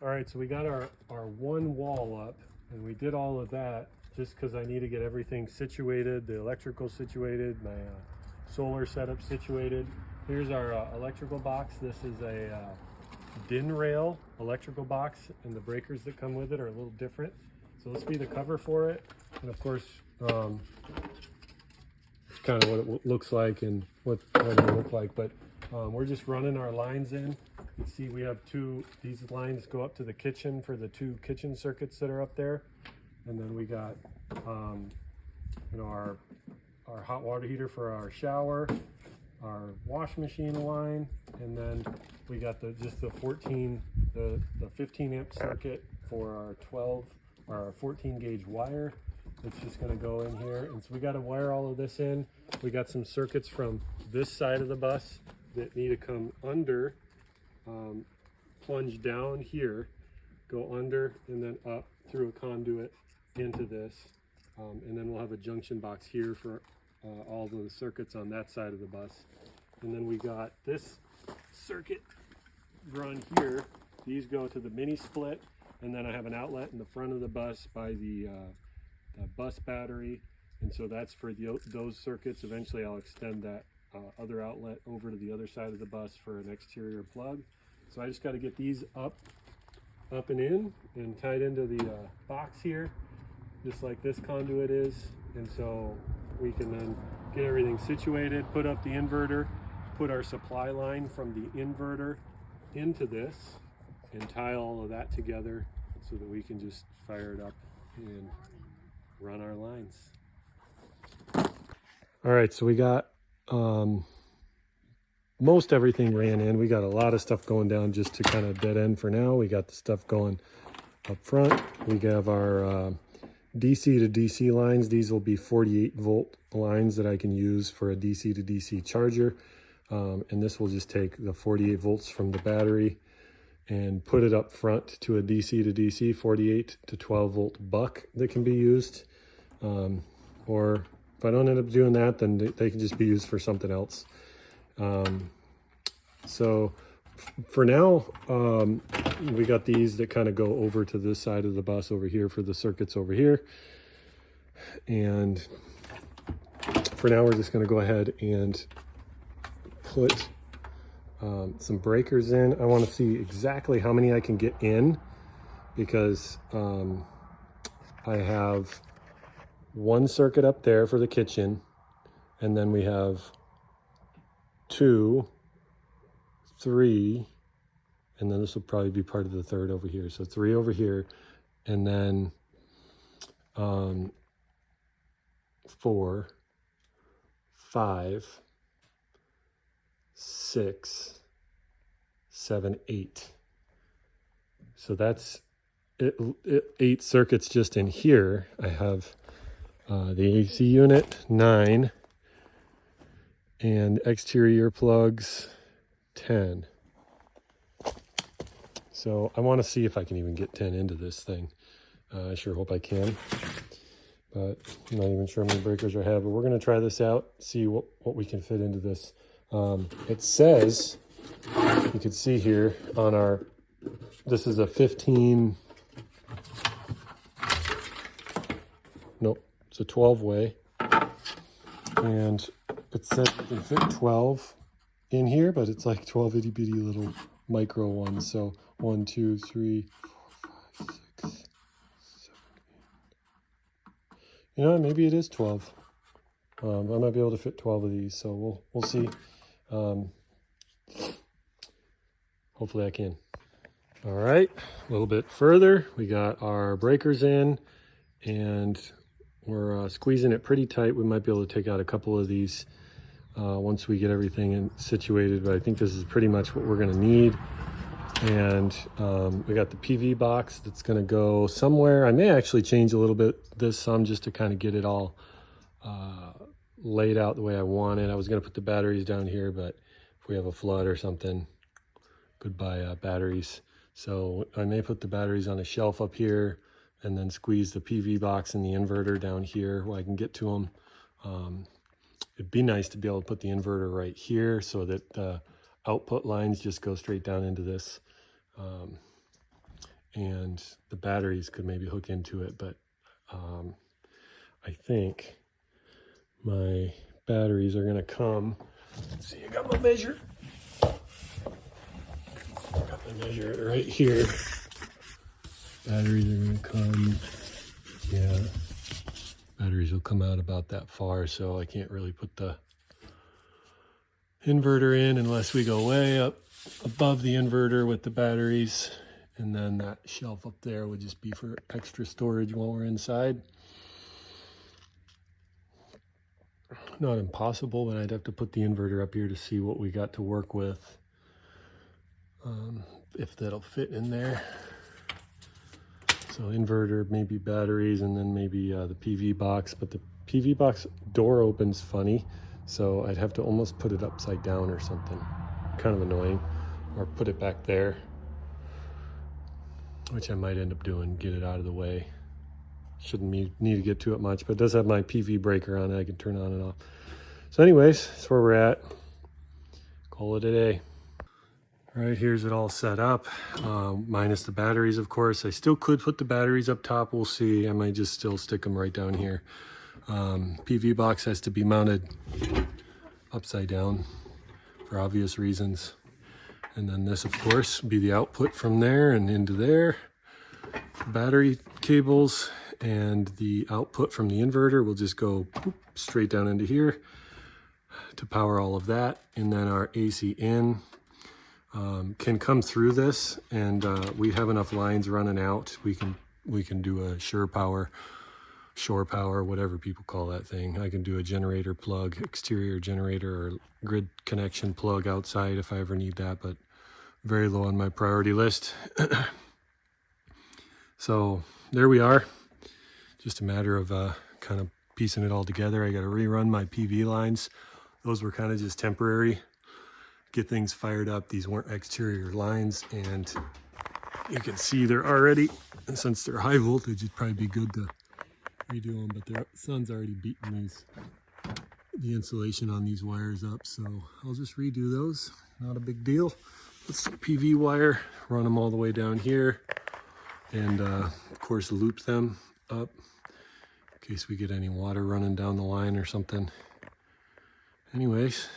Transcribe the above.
All right, so we got our one wall up, and we did all of that just because I need to get everything situated, the electrical situated, my solar setup situated. Here's our electrical box. This is a DIN rail electrical box, and the breakers that come with it are a little different. So this will be the cover for it, and of course, it's kind of what it looks like and what it'll look like. But we're just running our lines in. You can see we have these lines go up to the kitchen for the two kitchen circuits that are up there. And then we got our hot water heater for our shower, our wash machine line, and then we got the 15 amp circuit for our 14 gauge wire. It's just going to go in here, and so we got to wire all of this in. We got some circuits from this side of the bus that need to come under, plunge down here, go under, and then up through a conduit into this, and then we'll have a junction box here for all the circuits on that side of the bus. And then we got this circuit run here. These go to the mini split, and then I have an outlet in the front of the bus by the bus battery, and so that's for those circuits. Eventually I'll extend that other outlet over to the other side of the bus for an exterior plug. So I just got to get these up and in and tied into the box here, just like this conduit is, and so we can then get everything situated, put up the inverter, put our supply line from the inverter into this, and tie all of that together so that we can just fire it up and run our lines. All right, so we got most everything ran in. We got a lot of stuff going down just to kind of dead end for now. We got the stuff going up front. We have our DC to DC lines. These will be 48 volt lines that I can use for a DC to DC charger. And this will just take the 48 volts from the battery and put it up front to a DC to DC 48 to 12 volt buck that can be used. Or if I don't end up doing that, then they can just be used for something else. So for now, we got these that kind of go over to this side of the bus over here for the circuits over here. And for now, we're just going to go ahead and put some breakers in. I want to see exactly how many I can get in, because I have one circuit up there for the kitchen, and then we have 2, 3, and then this will probably be part of the third over here. So 3 over here, and then 4, 5, 6, 7, 8. So that's it, 8 circuits just in here. I have the AC unit 9 and exterior plugs 10. So I want to see if I can even get 10 into this thing. I sure hope I can, but I'm not even sure how many breakers I have. But we're going to try this out, see what we can fit into this. It says, you can see here on our, this is a 15, nope, it's a 12 way. And it says you can fit 12 in here, but it's like 12 itty bitty little micro ones. So 1, 2, 3, 4, 5, 6, 7, 8. You know, maybe it is 12. I might be able to fit 12 of these, so we'll see. Hopefully I can. All right, a little bit further, we got our breakers in, and we're squeezing it pretty tight. We might be able to take out a couple of these once we get everything situated, but I think this is pretty much what we're going to need. And we got the PV box that's going to go somewhere. I may actually change a little bit this some just to kind of get it all laid out the way I want it. I was going to put the batteries down here, but if we have a flood or something, goodbye batteries. So I may put the batteries on a shelf up here and then squeeze the PV box and the inverter down here where I can get to them. It'd be nice to be able to put the inverter right here so that the output lines just go straight down into this. and the batteries could maybe hook into it, but I think my batteries are gonna come. Let's see, I got my measure. Got my measure right here. Batteries are gonna come, yeah. Batteries will come out about that far, so I can't really put the inverter in unless we go way up above the inverter with the batteries. And then that shelf up there would just be for extra storage while we're inside. Not impossible, but I'd have to put the inverter up here to see what we got to work with. If that'll fit in there. So inverter, maybe batteries, and then maybe the PV box. But the PV box door opens funny, so I'd have to almost put it upside down or something. Kind of annoying. Or put it back there, which I might end up doing, get it out of the way. Shouldn't need to get to it much, but it does have my PV breaker on it. I can turn on and off. So anyways, that's where we're at. Call it a day. All right, here's it all set up, minus the batteries, of course. I still could put the batteries up top. We'll see. I might just still stick them right down here. PV box has to be mounted upside down for obvious reasons. And then this, of course, be the output from there and into there. Battery cables and the output from the inverter will just go straight down into here to power all of that. And then our AC in can come through this, and we have enough lines running out. We can do a shore power, whatever people call that thing. I can do a generator plug, exterior generator, or grid connection plug outside if I ever need that, but very low on my priority list. So there we are. Just a matter of kind of piecing it all together. I got to rerun my PV lines. Those were kind of just temporary. Get things fired up. These weren't exterior lines, and you can see they're already, and since they're high voltage, it'd probably be good to redo them, but the sun's already beating the insulation on these wires up, so I'll just redo those. Not a big deal. Put some PV wire, run them all the way down here, and of course loop them up in case we get any water running down the line or something. Anyways,